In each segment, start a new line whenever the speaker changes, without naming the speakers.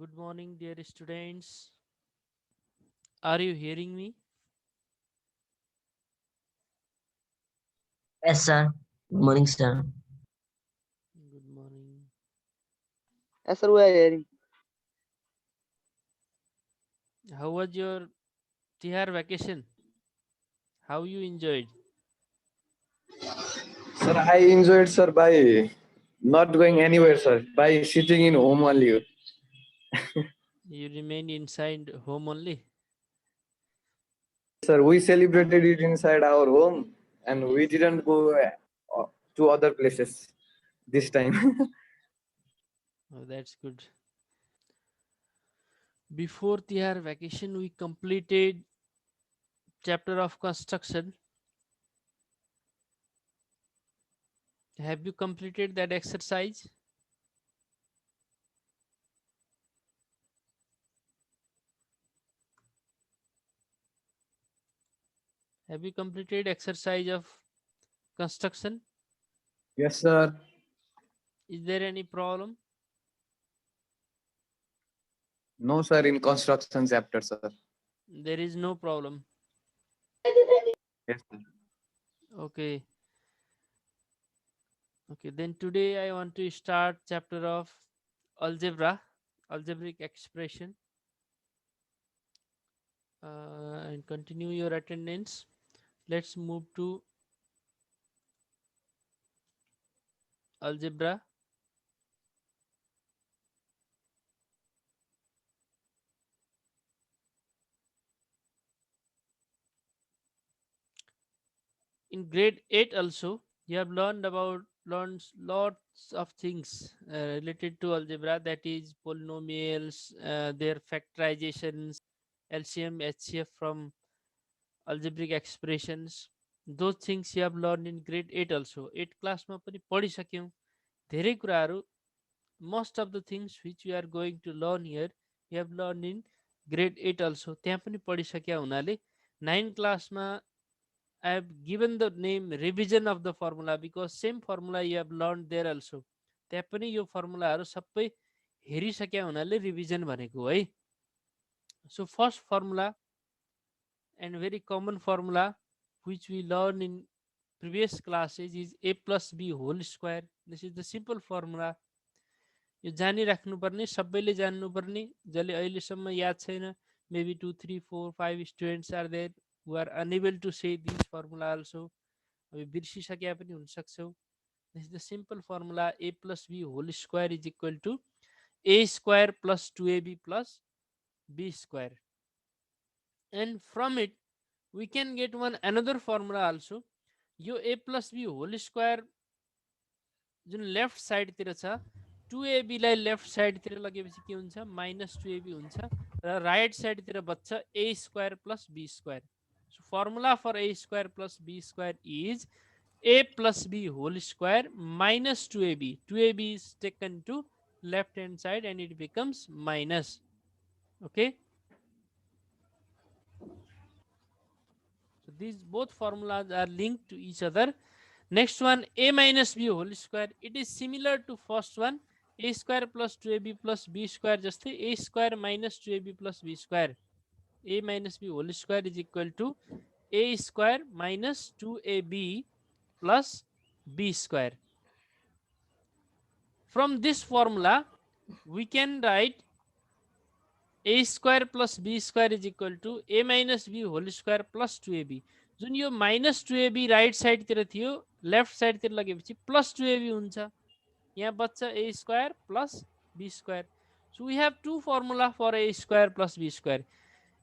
Good morning, dear students. Are you hearing me?
Yes, sir. Good morning, sir.
Good morning.
Yes, sir, we are hearing.
How was your Tihar vacation? How you enjoyed?
Sir, I enjoyed, sir, by not going anywhere, sir, by sitting in home only.
You remained inside home only?
Sir, we celebrated it inside our home and we didn't go to other places this time.
Oh, that's good. Before Tihar vacation, we completed chapter of construction. Have you completed that exercise? Have you completed exercise of construction?
Yes, sir.
Is there any problem?
No, sir, in construction chapter, sir.
There is no problem.
Yes, sir.
Okay. Okay, then today I want to start chapter of algebra, algebraic expression, and continue your attendance. Let's move to algebra. In grade 8 also, you have learned lots of things related to algebra, that is polynomials, their factorizations, LCM, HCF from algebraic expressions. Those things you have learned in grade 8 also. 8 class ma pani पढिसक्यौं धेरै कुराहरू. Most of the things which we are going to learn here, we have learned in grade 8 also. त्यहाँ पनि पढिसक्या हुनाले 9 क्लासमा I have given the name revision of the formula because same formula you have learned there also. त्यहाँ पनि यो फर्मुलाहरू सबै हेरिसक्या हुनाले रिभिजन भनेको है. So first formula and very common formula which we learn in previous classes is a plus b whole square. This is the simple formula. यो जानिराख्नुपर्ने, सबैले जान्नुपर्ने, जसले अहिलेसम्म याद छैन, maybe 2 3 4 5 students are there who are unable to say this formula also. अब बिर्सिसक्या पनि हुन सक्छौ. This is the simple formula. A plus b whole square is equal to a square plus 2ab plus b square. And from it we can get one another formula also. यो a plus b whole square जुन left साइडतिर छ, 2ab लाई left साइडतिर लगेपछि के हुन्छ, -2ab हुन्छ र राइट साइडतिर बच्छ a square plus b square. So formula for a square plus b square is a plus b whole square minus 2ab. 2ab is taken to left hand side and it becomes minus. Okay. So these both formulas are linked to each other. Next one, a minus b whole square. It is similar to first one, a square plus 2ab plus b square. Just a square minus 2ab plus b square. A minus b whole square is equal to a square minus 2ab plus b square. From this formula, we can write a square plus b square is equal to a minus b whole square plus 2ab. जुन यो minus 2ab right साइडतिर थियो, left साइडतिर लगेपछि plus 2ab हुन्छ. यहाँ बच्चा a square plus b square. So we have two formula for a square plus b square.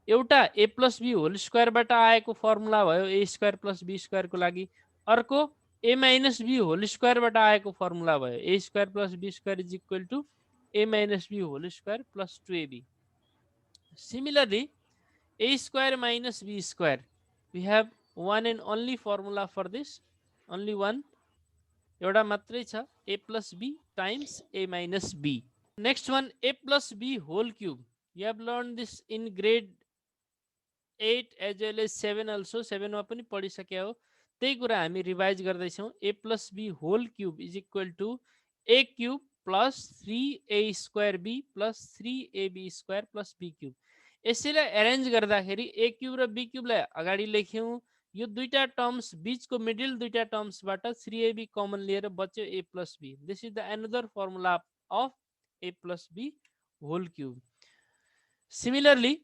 एउटा a plus b whole square बाट आएको फर्मुला भयो a square plus b square को लागि. अर्को a minus b whole square बाट आएको formula भयो a square plus b square is equal to a minus b whole square plus 2ab. Similarly, a square minus b square, we have one and only formula for this, only one. एउटा मात्रै छ, a plus b times a minus b. Next one, a plus b whole cube. You have learned this in grade 8 as well as 7 also. 7 मा पनि पढिसक्या हो. त्यही कुरा हामी revise गर्दैछौँ. a plus b whole cube is equal to a cube plus 3a square b plus 3ab square plus b cube. यसैलाई arrange गर्दाखेरि a cube र b क्यूब लाई अगाडि लेख्यौं. यो दुईटा टर्म्स बीचको मिडल दुईटा टर्म्सबाट 3ab कमन लिएर बच्यो a plus b. This is the another formula of a plus b whole cube. Similarly,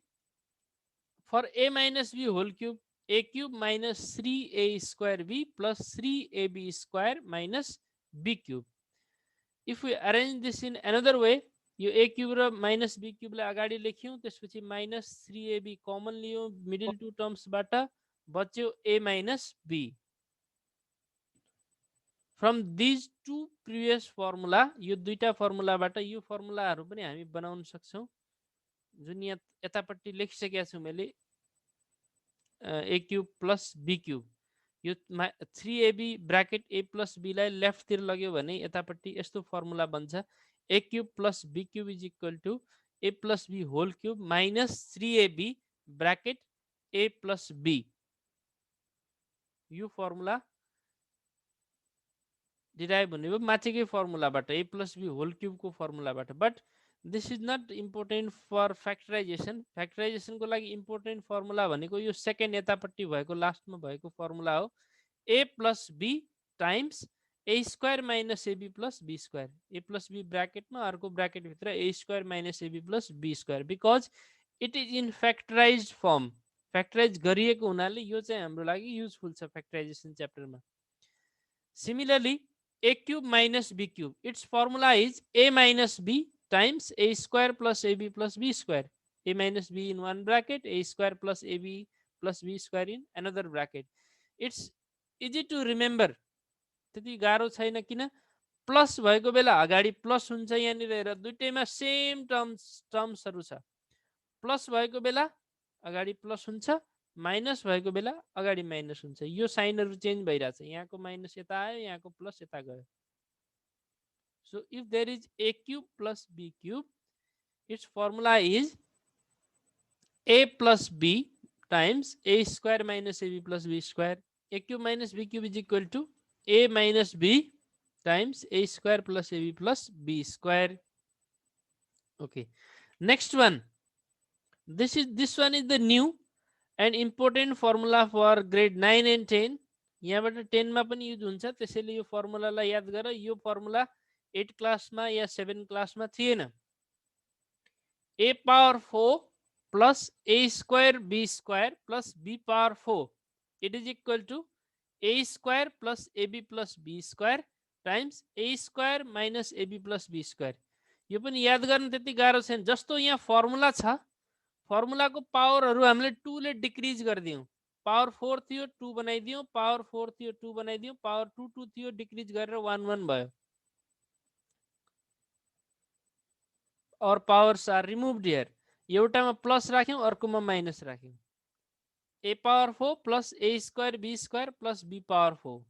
for a minus b whole cube, a cube minus 3a square b plus 3ab square minus b cube. If we arrange this in another way, यो a cube र minus b cube लाई अगाडि लेख्यौं, त्यसपछि minus 3ab common लियौं middle two टर्म्सबाट, बच्यो a minus b. From these two previous formula, यो दुईटा फर्मुलाबाट यो फर्मुलाहरु पनि हामी बनाउन सक्छौं. जुन यहाँ यतापट्टि लेखिसकेको छु मैले a cube plus b cube. यो 3ab bracket a plus b लाई लेफ्ट तिर लग्यो भने यतापट्टि यस्तो फर्मुला बन्छ. a cube plus b cube is equal to a plus b whole cube minus 3ab bracket a plus b. यो formula derive हुने भयो माथिकै फर्मुलाबाट a plus b whole cube को फर्मुलाबाट. But this is not important for factorization. Factorization को लागि important formula भनेको यो second यतापट्टि भएको लास्टमा भएको फर्मुला हो. a plus b times a square minus ab plus b square. a plus b ब्रैकेटमा अर्को ब्रैकेट भित्र a square minus ab plus b square, because it is in factorized form. Factorize गरिएको हुनाले यो चाहिँ हाम्रो लागि युजफुल छ factorization च्याप्टरमा. Similarly, a cube minus b cube, its formula is a minus b times a square plus ab plus b square. A minus b in one bracket, a square plus ab plus b square in another bracket. It's easy to remember. त्यति गाह्रो छैन किन plus भएको बेला अगाडि plus हुन्छ यहाँनिर हेर दुईटैमा सेम टर्म्सहरु छ. प्लस भएको बेला अगाडि प्लस हुन्छ, माइनस भएको बेला अगाडि माइनस हुन्छ. यो साइनहरु चेन्ज भइराछ. यहाँको माइनस यता आयो, यहाँको प्लस यता गयो. So if there is a cube plus b cube, its formula is a plus b times a square minus ab plus b square. A cube minus b cube is equal to a minus b times a square plus ab plus b square. Okay. Next one. This one is the new and important formula for grade 9 and 10. यहाँबाट 10 मा पनि use हुन्छ. त्यसैले यो फर्मुलालाई याद गर. यो formula 8 क्लासमा या 7 क्लासमा थिएन. a power 4 plus a square b square plus b power 4. It is equal to a square plus ab plus b square times a square minus ab plus b square. यो पनि याद गर्न त्यति गाह्रो छैन. जस्तो यहाँ फर्मुला छ, फर्मुलाको पावरहरु हामीले 2 ले डिक्रिज गर्दियौं. पावर 4 थियो 2 बनाइदियौं, पावर 4 थियो 2 बनाइदियौं, पावर 2 2 थियो डिक्रिज गरेर 1 1 भयो. और powers are removed here. एउटामा प्लस राख्यौं, अर्कोमा minus राख्यौं. a power 4 plus a square b square plus b power 4,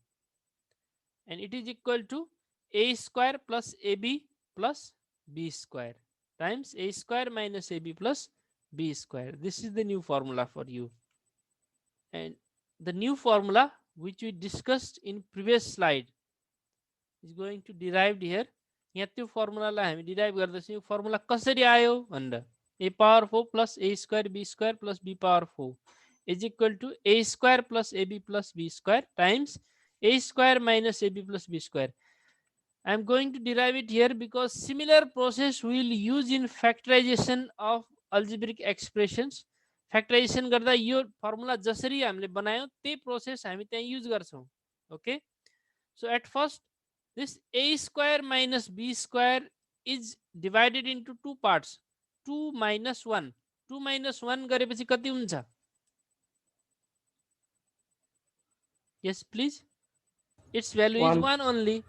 and it is equal to a square plus ab plus b square times a square minus ab plus b square. This is the new formula for you, and the new formula which we discussed in previous slide is going to derived here. यहाँ त्यो फर्मुलालाई हामी derive गर्दैछौं. यो formula कसरी आयो भनेर a power 4 plus a square b square plus b power 4 is equal to a square plus ab plus b square times a square minus ab plus b square. I am going to derive it here because similar process we will use in factorization of algebraic expressions. Factorization गर्दा यो formula जसरी हामीले बनायौं त्यही process हामी त्यहाँ use गर्छौं. Okay, so at first this a square minus b square is divided into two parts. 2 minus 1. 2 minus 1 गरेपछि कति हुन्छ? Yes, please. Its value is 1 only.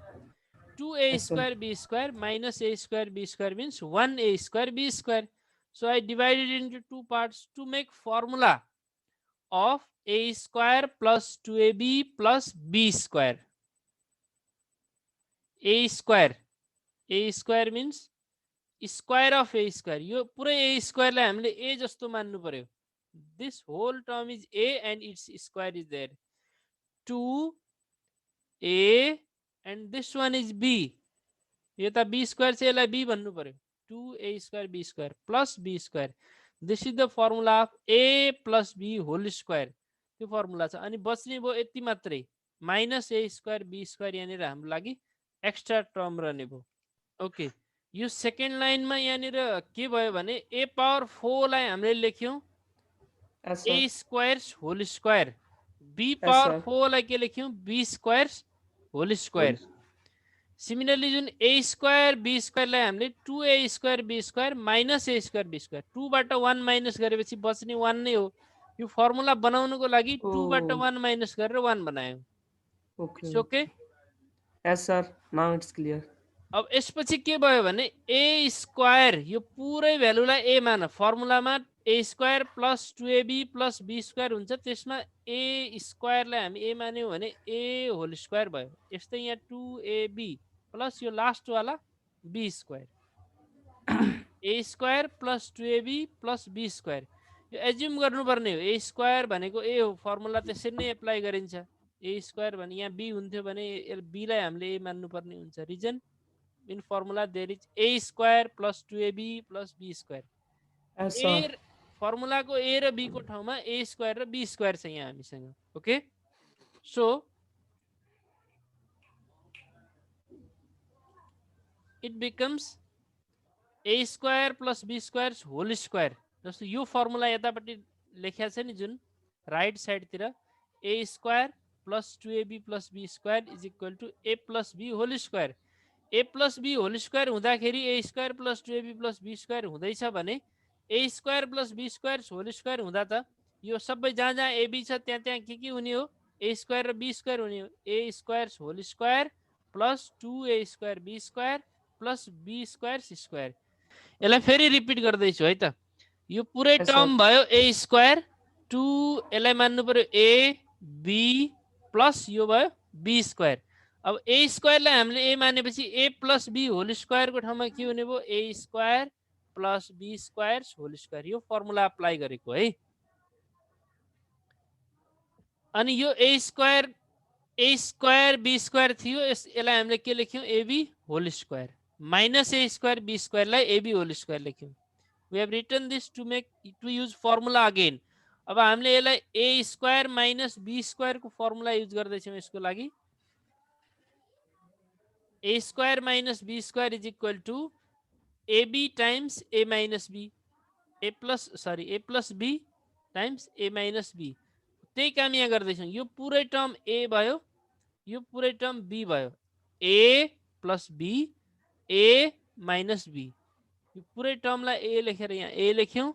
2a square b square minus a square b square means 1a square b square. So I divided it into two parts to make formula of a square plus 2ab plus b square. A square means square of a square. यो पुरै a square लाई हामीले a जस्तो मान्नु पर्यो. This whole term is a and its square is there. 2a and this one is b. यो त be square चाहिँ यसलाई बी भन्नु पर्यो 2a square B square plus B square this is the formula of a plus B whole square त्यो formula छ अनि बच्ने भयो यति मात्रै minus a square B square यहाँनिर हाम्रो लागि एक्स्ट्रा टर्म रहने भयो ओके यो सेकेन्ड लाइनमा यहाँनिर के भयो भने a पावर 4 लाई हामीले लेख्यौं
Yes,
a
sir.
Square whole square b
Yes,
power
sir.
4 लाई के लेख्यौं b square whole square similarly जुन a स्क्वायर b स्क्वायरलाई हामीले 2a square b square minus a square b square 2 बाट 1 माइनस गरेपछि बच्ने 1 नै हो यो फर्मुला बनाउनको लागि 2 बाट
Oh,
1 माइनस गरेर 1 बनायौं
okay.
It's okay
Yes, sir. Now it's clear.
अब यसपछि के भयो भने a स्क्वायर यो पुरै भ्यालुलाई a मान फर्मुलामा a square plus 2ab plus b square हुन्छ त्यसमा a स्क्वायरलाई हामी a मान्यौं भने a होल स्क्वायर भयो यस्तै यहाँ 2ab प्लस यो लास्ट वाला b square a square plus 2ab plus b square यो एज्युम गर्नुपर्ने हो a स्क्वायर भनेको a हो फर्मुला त्यसरी नै एप्लाई गरिन्छ a स्क्वायर भने यहाँ b हुन्थ्यो भने b लाई हामीले a मान्नुपर्ने हुन्छ reason in formula there is a square plus 2ab plus b square
Yes,
a
sir.
Formula को a र b को ठाउँमा a स्क्वायर र b स्क्वायर छ यहाँ हामीसँग okay so it becomes a square plus b square whole square जस्तो यो फर्मुला यतापट्टि लेखेको छ नि जुन राइट साइडतिर a square plus 2ab plus b square is equal to a plus b whole square a plus b whole square हुँदाखेरि a square plus 2ab plus b square हुँदैछ भने a square plus b square whole square हुँदा त यो सबै जहाँ जहाँ ab छ त्यहाँ त्यहाँ के हुने हो a स्क्वायर र b स्क्वायर हुने हो a square whole square plus 2a square b square plus b square c square यसलाई फेरि रिपिट गर्दैछु है त यो पुरै
Yes, sir.
टर्म भयो a स्क्वायर 2 यसलाई मान्नु पर्यो a b प्लस यो भयो b स्क्वायर अब a स्क्वायरलाई हामीले a मानेपछि a प्लस b होल स्क्वायरको ठाउँमा के हुने भयो a square plus b square whole square यो फर्मुला अप्लाई गरेको है अनि यो a स्क्वायर b स्क्वायर थियो यसलाई हामीले के लेख्यौं ab whole square minus a square b स्क्वायरलाई ab होल स्क्वायर लेख्यौं we have written this to use formula again अब हामीले यसलाई a square minus b square को फर्मुला युज गर्दै छौं यसको लागि a square minus b square is equal to ab times a minus b a plus b times a minus b त्यही काम यहाँ गर्दैछौं यो पुरै टर्म a भयो यो पुरै टर्म b भयो a plus b a minus b यो पुरै टर्मलाई a लेखेर यहाँ a लेख्यौं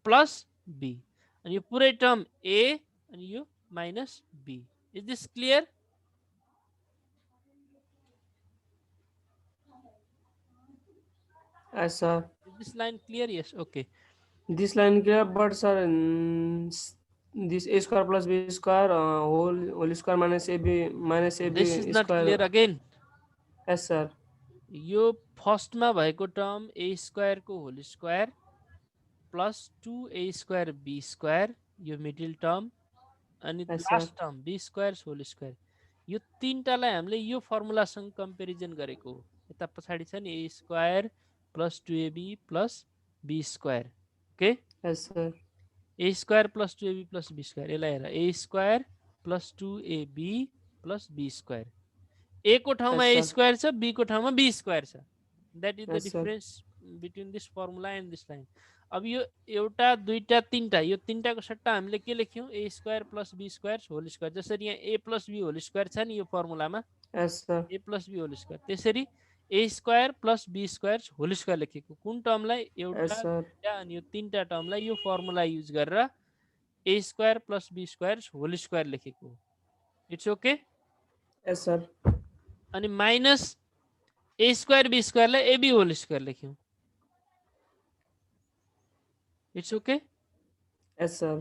प्लस b अनि यो पुरै टर्म a अनि यो minus b is this clear
Yes, sir.
Is this line clear? Yes. Okay.
This line clear, but sir, this a square plus b square whole square minus ab
This is not
square.
clear again.
Yes, sir.
यो फर्स्टमा भएको term a square को whole square plus 2a square b square यो middle term अनि
Yes,
last
sir.
Term b square whole square यो तीनटालाई हामीले यो फर्मुलासँग कम्पेरिजन गरेको हो यता पछाडी छ नि a square plus 2ab plus b square okay
Yes, sir.
a square plus 2ab plus b square यसलाई हेर a square plus 2ab plus b square a को ठाउँमा
Yes,
a
sir.
स्क्वायर छ b को ठाउँमा b स्क्वायर छ that is the
Yes, sir.
Difference between this formula and this line अब यो एउटा दुईटा तीनटा यो तीनटाको सट्टा हामीले के लेख्यौं a square plus b square whole square जसरी यहाँ a plus b whole square छ नि यो फर्मुलामा
Yes, sir.
a plus b whole square त्यसरी a square plus b square whole square लेखेको कुन टर्मलाई एउटा
Yes, sir.
दुईटा अनि यो तीनटा टर्मलाई यो फर्मुला युज गरेर a square plus b square whole square लेखेको हो इट्स ओके
Yes, sir.
अनि माइनस a स्क्वायर b स्क्वायरलाई ab होल स्क्वायर लेख्यौं इट्स ओके
Yes, sir.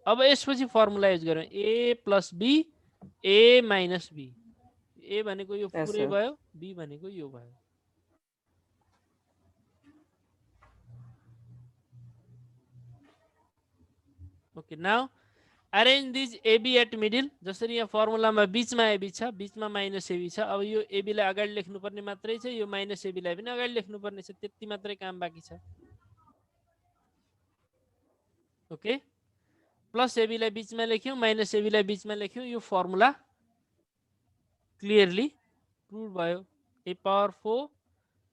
अब यसपछि फर्मुला युज गरौँ a plus b a minus b a भनेको यो
Yes,
पुरै
sir.
भयो b भनेको यो भयो okay now arrange these AB at middle. जसरी यहाँ फर्मुलामा बीचमा एबी छ, बीचमा माइनस एबी छ. अब यो एबीलाई अगाडि लेख्नुपर्ने मात्रै छ, यो माइनस एबीलाई पनि अगाडि लेख्नुपर्ने छ. त्यति मात्रै काम बाँकी छ. ओके, प्लस एबीलाई बीचमा लेख्यौँ, माइनस एबीलाई बीचमा लेख्यौँ. यो फर्मुला क्लियरली प्रुभ भयो. ए power 4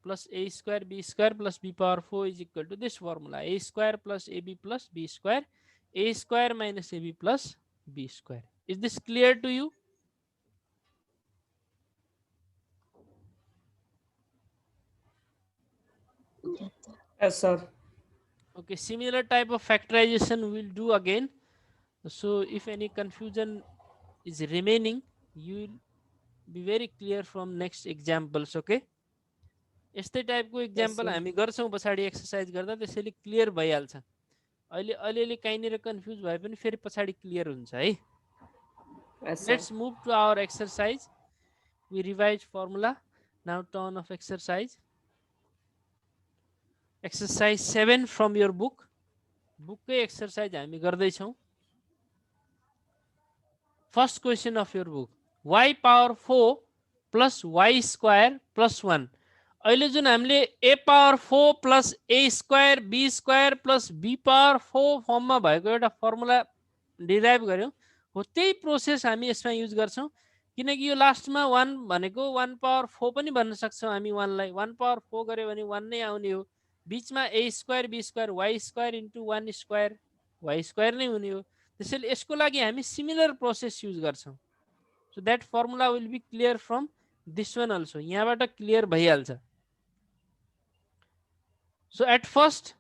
plus a square b square plus b power 4 is equal to this formula, a square plus ab plus b square, a square minus ab plus b square. Is this clear to you?
Yes, sir.
Okay, similar type of factorization we will do again. So if any confusion is remaining, you will be very clear from next examples. Okay, यस्तै टाइपको example हामी गर्छौँ पछाडि exercise गर्दा, त्यसैले clear भइहाल्छ. अहिले अलिअलि कहीँनिर कन्फ्युज भए पनि फेरि पछाडि क्लियर हुन्छ है. Let's move to our exercise. We revised formula. Now turn of exercise. Exercise 7 from your book. बुककै exercise हामी गर्दैछौँ. First question of your book, y power 4 plus y square plus 1. अहिले जुन हामीले a power 4 plus a square b square plus b power 4 फर्ममा भएको एउटा formula derive गर्यौँ हो, त्यही प्रोसेस हामी यसमा युज गर्छौँ. किनकि यो लास्टमा 1 भनेको 1 पावर 4 पनि भन्न सक्छौँ हामी. 1 लाई 1 पावर 4 गऱ्यो भने 1 नै आउने हो. बीचमा a square b square y square into 1 square y square नै हुने हो. त्यसैले यसको लागि हामी सिमिलर प्रोसेस युज गर्छौँ. So that formula will be clear from this one also. यहाँबाट क्लियर भइहाल्छ. So at first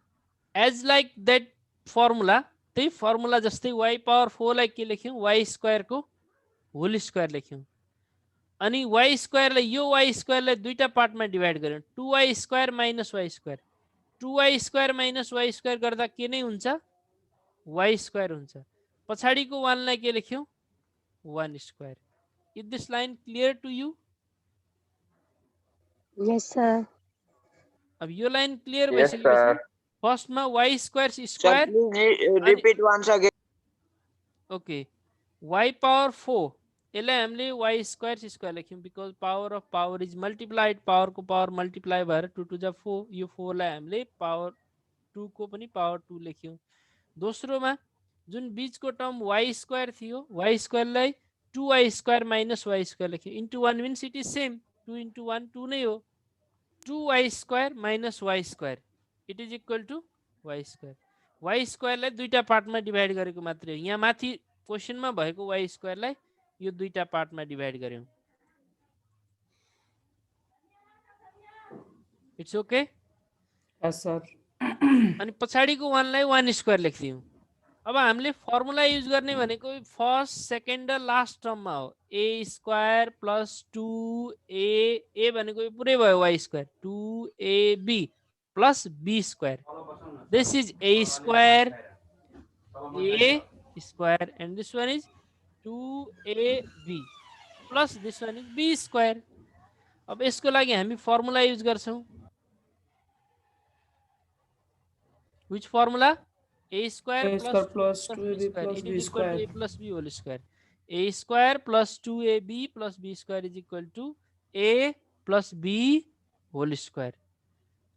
as like that formula, त्यही फर्मुला जस्तै y पावर 4 लाई के लेख्यौँ, y स्क्वायरको होल स्क्वायर लेख्यौँ. अनि y स्क्वायरलाई यो y स्क्वायरलाई दुईटा पार्टमा डिभाइड गर्यौँ. 2y square minus y square. 2y square minus y square गर्दा के नै हुन्छ, y स्क्वायर हुन्छ. पछाडिको 1 लाई के लेख्यौँ, 1 square. Is this line clear to you?
Yes, sir.
अब यो लाइन क्लियर
Yes,
भइसकेपछि
sir.
फर्स्टमा y square
Sir,
square.
please repeat once again.
Okay, y power 4 यसलाई हामीले y स्क्वायर स्क्वायर लेख्यौँ. Because power of power is multiplied. पावरको power multiply भएर 2 to the 4. यो 4 लाई हामीले पावर 2 को पनि पावर 2 लेख्यौँ. दोस्रोमा जुन बीचको टर्म y स्क्वायर थियो, y स्क्वायरलाई 2y square minus y square लेख्यौँ. Into 1 means it is same. 2 into 1 2 नै हो. 2y square minus y square it is equal to y square. y स्क्वायरलाई दुईटा पार्टमा डिभाइड गरेको मात्रै हो. यहाँ माथि क्वेसनमा भएको y स्क्वायरलाई यो दुईटा पार्टमा डिभाइड गर्यौँ. It's okay.
Yes, sir.
अनि पछाडिको 1 लाई 1 स्क्वायर लेखिदियौँ. अब हामीले फर्मुला युज गर्ने भनेको फर्स्ट सेकेन्ड र लास्ट टर्ममा हो. a स्क्वायर प्लस 2a भनेको यो पुरै भयो y square. 2ab plus b square. This is a square a square and this one is 2ab plus this one is b square. अब यसको लागि हामी फर्मुला युज गर्छौँ. which formula? a square
A
plus
square
2
plus
plus
2ab
b square.
plus
It
b
is equal to
square.
a plus b whole square. a square plus 2ab plus b square is equal to a plus b whole square.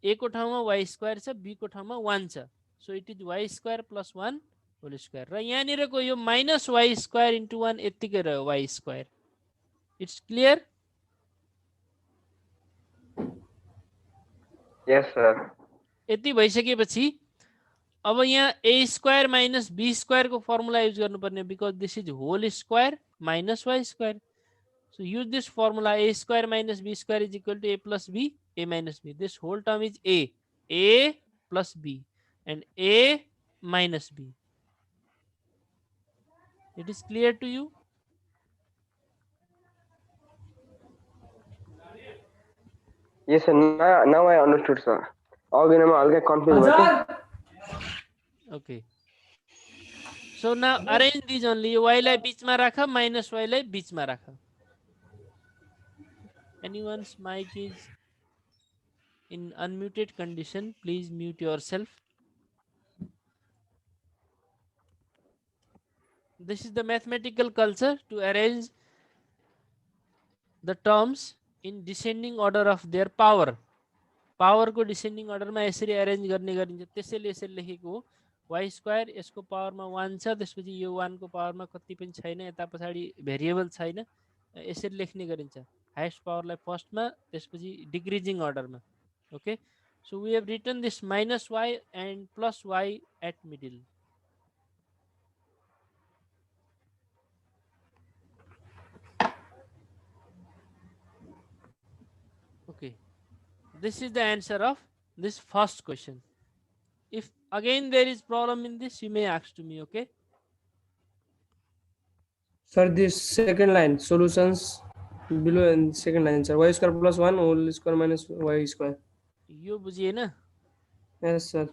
a को ठाउँमा y square छ, b को ठाउँमा 1 छ. So it is y square plus 1 whole square. र यहाँनिरको यो minus y square into 1 यत्तिकै रह्यो y square. It's clear?
Yes, sir.
यति भइसकेपछि अब यहाँ a square minus b square को फर्मुला युज गर्नुपर्ने. Because this is whole square minus y square. So use this formula. a square minus b square is equal to a plus b, a minus b. This whole term is a plus b and a minus b. It is clear to you?
Yes, sir. Now I understood, sir. अघि म हल्का confuse भएको.
Okay. So now arrange these only. y लाई बीचमा राख, minus y लाई बीचमा राख. Anyone's mic is in unmuted condition. Please mute yourself. This is the mathematical culture to arrange the terms in descending order of their power. Power को descending अर्डरमा यसरी arrange गर्ने गरिन्छ, त्यसैले यसरी लेखेको हो वाई स्क्वायर, यसको पावरमा 1 छ, त्यसपछि यो 1 को पावरमा कति पनि छैन, यता पछाडि भेरिएबल छैन, यसरी लेख्ने गरिन्छ हाइएस्ट पावरलाई फर्स्टमा, त्यसपछि डिक्रिजिङ अर्डरमा. Okay, so we have written this minus Y and plus Y at middle. Okay, this is the answer of this first question. If again there is problem in this, you may ask to me. Okay,
Sir, this second line solutions below and second line, sir. Y square plus 1 whole square minus y square.
यो बुझिएन?
Yes, sir.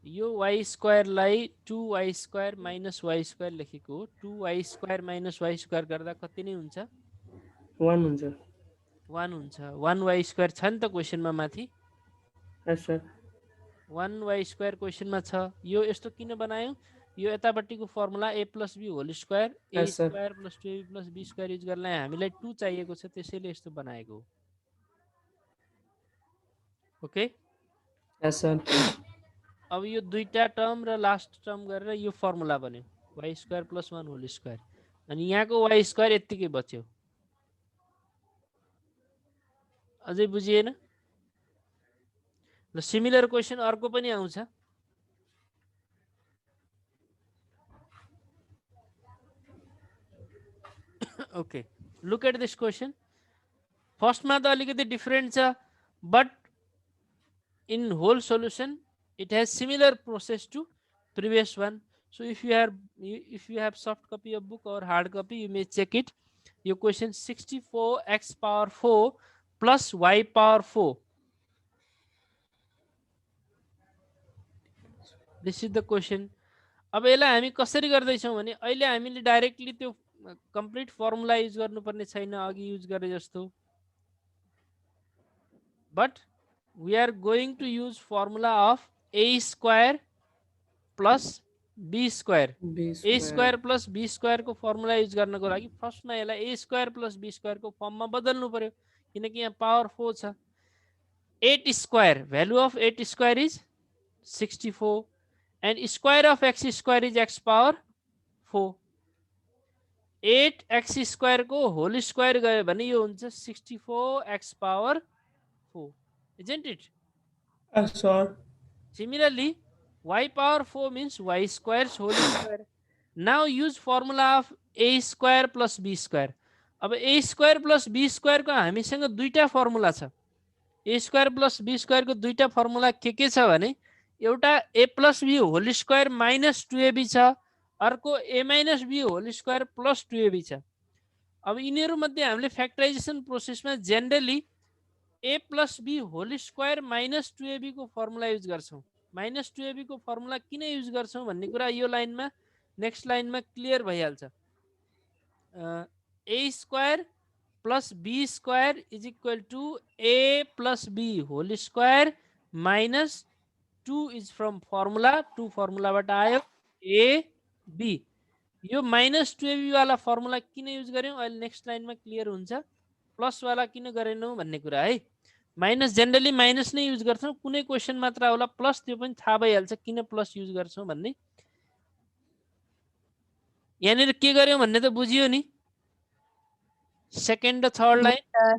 यो y square लाई 2y square minus y square लेखेको हो. 2y square minus y square गर्दा कति नै हुन्छ?
1 हुन्छ.
1 हुन्छ. 1y स्क्वायर छ नि त क्वेशनमा माथि.
Yes, sir.
1y स्क्वायर क्वेशनमा छ. यो यस्तो किन बनायो? यो यतापट्टिको formula a plus b whole square a
Yes, sir.
Square plus 2ab plus b square use गर्नलाई हामीलाई 2 चाहिएको छ, त्यसैले यस्तो बनाएको हो. Okay,
Yes, sir.
अब यो दुईटा टर्म र लास्ट टर्म गरेर यो फर्मुला बन्यो y square plus 1 whole square, अनि यहाँको y स्क्वायर यतिकै बच्यो. अझै बुझिएन? ल सिमिलर क्वेशन अर्को पनि आउँछ. Okay, look at this question. First मा त अलिकति डिफरेन्ट छ, but in whole solution it has similar process to previous one. So if you have soft copy of book or hard copy, you may check it. Your question 64x power 4 plus y power 4. This is the question. अब यसलाई हामी कसरी गर्दैछौँ भने अहिले हामीले directly त्यो complete formula use गर्नुपर्ने छैन अघि युज गरे जस्तो, but we are going to use formula of a square plus b square. a square plus b square को फर्मुला युज गर्नको लागि फर्स्टमा यसलाई a square plus b square को फर्ममा बदल्नु पर्यो, किनकि यहाँ पावर 4 छ. 8 square, value of 8 square is 64 and square of x square is x power 4. 8x square को whole square गयो भने यो हुन्छ 64x power 4, isn't it?
Yes, sir.
Similarly, y power 4 means y square's whole square. Now use formula of a square plus b square. अब a square plus b square को हामीसँग दुईटा formula छ. a square plus b square को दुईटा formula के छ भने एउटा a plus b whole square minus 2ab छ, अर्को a minus b whole square plus 2ab छ. अब यिनीहरू मध्ये हामीले फ्याक्टराइजेसन प्रोसेसमा generally a plus b whole square minus 2ab को फर्मुला युज गर्छौं. माइनस 2ab को फर्मुला किन युज गर्छौं भन्ने कुरा यो लाइनमा नेक्स्ट लाइनमा क्लियर भइहाल्छ. a square plus b square is equal to a plus b whole square minus 2 is from formula, 2 फर्मुलाबाट आयो a b. यो माइनस 2ab वाला फर्मुला किन युज गर्यौं अहिले नेक्स्ट लाइनमा क्लियर हुन्छ. प्लस वाला किन गरेनौं भन्ने कुरा है. माइनस जेनरली माइनस नै युज गर्छौं, कुनै क्वेशन मात्र होला प्लस, त्यो पनि थाहा भइहाल्छ किन प्लस युज गर्छौं भन्ने. यहाँनिर के गर्यौं भन्ने त बुझियो नि. सेकेन्ड र थर्ड लाइन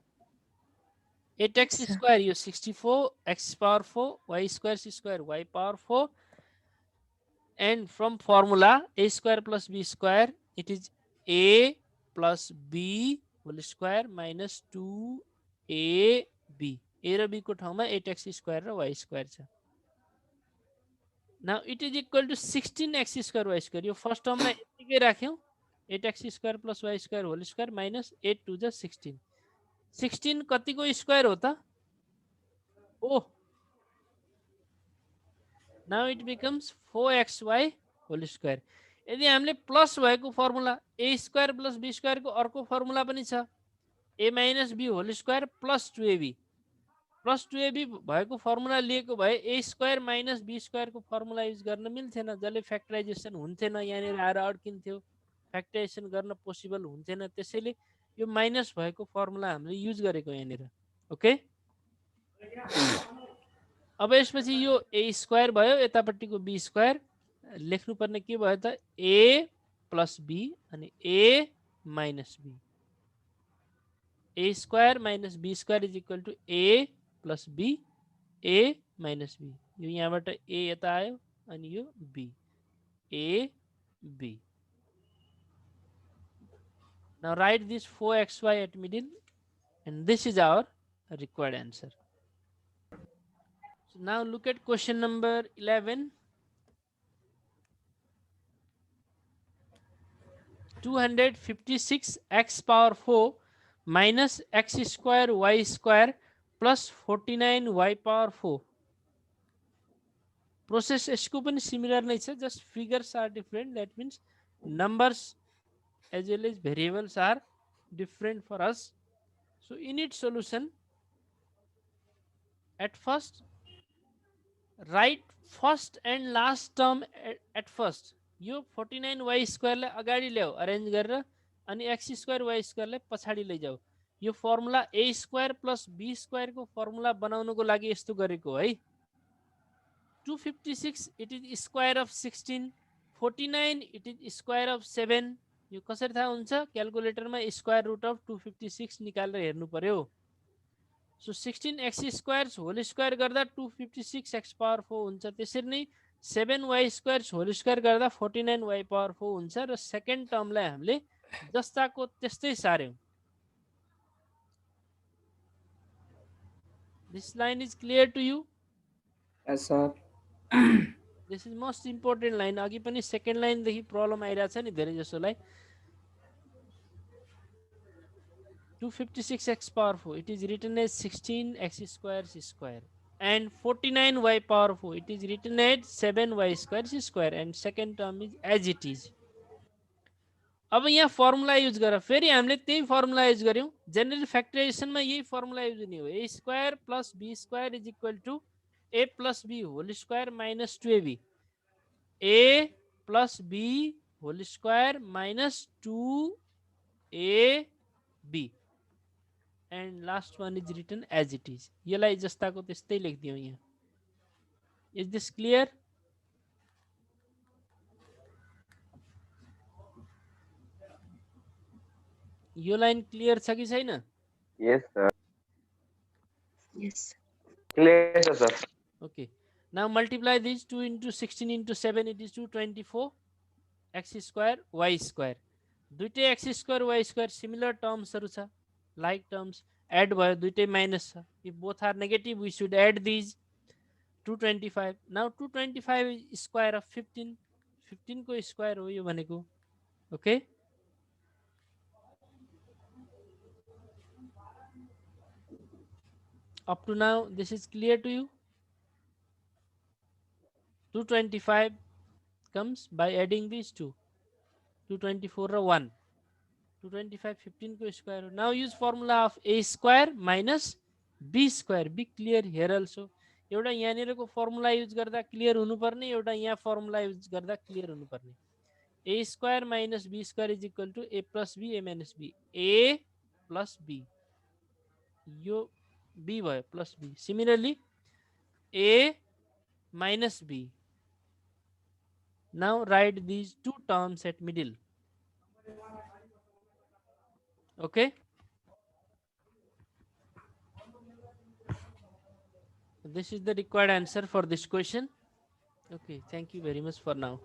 8x स्क्वायर, यो 64 x power 4 y square square y power 4, and from formula a square plus b square it is a plus b whole square minus 2ab. a र b को ठाउँमा 8x square र y square छ. Now it is equal to 16x square y square. यो first टर्मलाई यतिकै राख्यौं, 8x square plus y square whole square minus 8 to the 16. 16 कतिको square हो त? Oh, now it becomes 4xy whole square. यदि हामीले plus भएको formula a square plus b square को अर्को फर्मुला पनि छ a minus b whole square plus 2ab. Plus 2ab भएको फर्मुला लिएको भए a स्क्वायर माइनस b स्क्वायरको फर्मुला युज गर्न मिल्थेन, जसले फ्याक्टराइजेसन हुन्थेन, यहाँनिर आएर अड्किन्थ्यो, फ्याक्टराइजेसन गर्न पोसिबल हुन्थेन। त्यसैले यो माइनस भएको फर्मुला हामीले युज गरेको यहाँनिर। ओके, अब यसपछि यो a स्क्वायर भयो, यतापट्टिको b स्क्वायर लेख्नुपर्ने के भयो त a प्लस b अनि a minus b। a square minus b square is equal to a plus b a minus b। यो यहाँबाट a यता आयो अनि यो b, a b। Now write this 4xy at middle and this is our required answer. So now look at question number 11. 256 x power 4 minus x square y square plus 49 y power 4. Process यसको पनि similar नै छ, just figures are different. That means numbers as well as variables are different for us. So in its solution, at first write first and last term at first. यो 49y स्क्वायरलाई अगाडि ल्याऊ arrange गरेर, अनि x square y स्क्वायरलाई पछाडि लैजाऊ। यो formula a square plus b स्क्वायरको formula बनाउनको लागि यस्तो गरेको है। 256 it is square of 16, 49 it is square of 7। यो कसरी थाहा हुन्छ? क्याल्कुलेटरमा स्क्वायर रुट अफ 256 निकालेर हेर्नु पर्यो। So 16x square whole square गर्दा 256x पावर 4 हुन्छ। त्यसरी नै 7y स्क्वायर होल स्क्वायर गर्दा 49y पावर 4 हुन्छ। र सेकेन्ड टर्मलाई हामीले जस्ताको त्यस्तै सार्यौं। This line is clear to you?
Yes, sir.
This is most important line. अघि पनि सेकेन्ड लाइनदेखि प्रब्लम आइरहेछ नि धेरै जसोलाई। 256x power 4 it is written as 16x square square, and 49y power 4 it is written as 7y square square, and second term is as it is. अब यहाँ formula use गर, फेरि हामीले त्यही फर्मुला युज गर्यौं। जेनरल फ्याक्टराइजेसनमा यही formula use हुने हो। a square plus b square is equal to a plus b whole square minus 2ab, a plus b whole square minus 2ab, and last one is written as it is. यसलाई जस्ताको त्यस्तै लेखिदियौ यहाँ। Is this clear? यो line clear छ कि छैन?
Yes, sir.
Yes.
Clear, sir.
Okay. Now multiply these 2 into 16 into 7, it is 224 x square y square. दुईटै x square y square similar terms हरु छ, like terms add भयो, दुईटै minus छ। If both are negative we should add these. 225. Now 225 is square of 15. 15 को square हो यो भनेको। Okay? Up to now this is clear to you? 225 comes by adding these two. 224 or 1. 225 15 को square. Now use formula of a square minus b square. Be clear here also. एउटा यहाँनिरको formula use गर्दा clear हुनुपर्ने, एउटा यहाँ formula use गर्दा clear हुनुपर्ने। a square minus b square is equal to a plus b a minus b, a plus b, यो b भयो plus b। Similarly a minus b. Now write these two terms at middle. Okay? This is the required answer for this question. Okay, thank you very much for now.